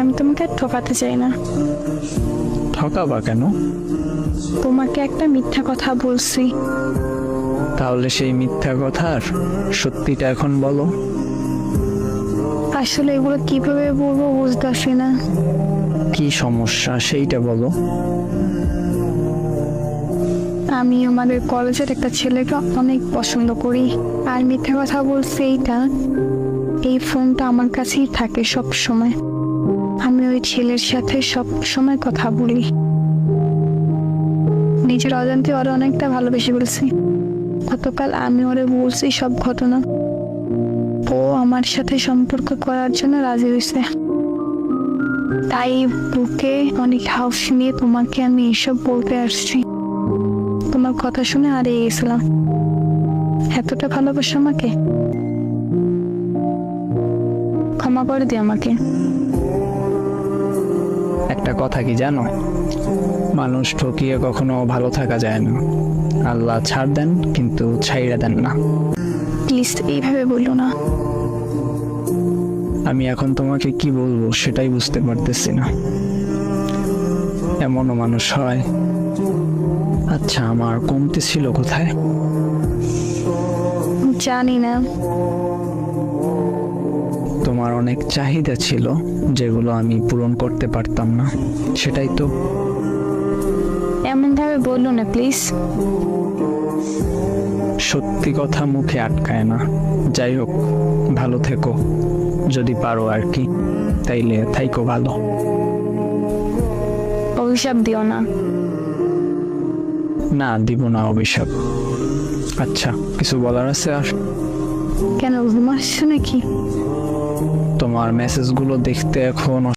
আমি তোমাকে আর ঠকাতে চাই না। ঠকাবা কেন? তোমাকে একটা মিথ্যা কথা বলছি। তাহলে সেই মিথ্যা কথার সত্যিটা এখন বলো। আসলে এগুলো কিভাবে বলবো বুঝতেছি না। কি সমস্যা সেইটা বলো। আমি আমাদের কলেজের একটা ছেলেকে অনেক পছন্দ করি, আর মিথ্যা কথা বলছি এইটা, এই ফোনটা আমার কাছেই থাকে সব সময়। আমি ওই ছেলের সাথে সব সময় কথা বলি। নিজের অজান্তে ওরা অনেকটা ভালোবেসে বলছি। গতকাল আমি ওরে বলছি সব ঘটনা। ও আমার সাথে সম্পর্ক করার জন্য রাজি হয়েছে। তাই বুকে অনেক হাউস নিয়ে তোমাকে আমি এসব বলতে আসছি। তোমার কথা শুনে হারিয়ে গেছিলাম। এতটা ভালোবাসো আমাকে, ক্ষমা করে দিও আমাকে। একটা কথা কি জানো, মানুষ ঠকিয়ে কখনো ভালো থাকা যায় না। আল্লাহ ছাড় দেন কিন্তু ছাইড়া দেন না। প্লিজ এইভাবে বললো না। আমি এখন তোমাকে কি বলবো সেটাই বুঝতে পারতেছি না। এমনও মানুষ হয়। আচ্ছা, আমার কমতি ছিল কোথায়? জানি না। তোমার অনেক চাহিদা ছিল যেগুলো আমি পূরণ করতে পারতাম না, সেটাই তো। এমন ভাবে বললো না প্লিজ। সত্যি কথা মুখে আটকায় না। যাই হোক, ভালো থেকো যদি পারো আর কি। তাইলে থাইকো ভালো। অভিশাপ দিও না। না, দিব না অভিশাপ। আচ্ছা, কিছু বলার আছে আর? কেন ঘুম আসছে নাকি? তোমার মেসেজগুলো দেখতে এখন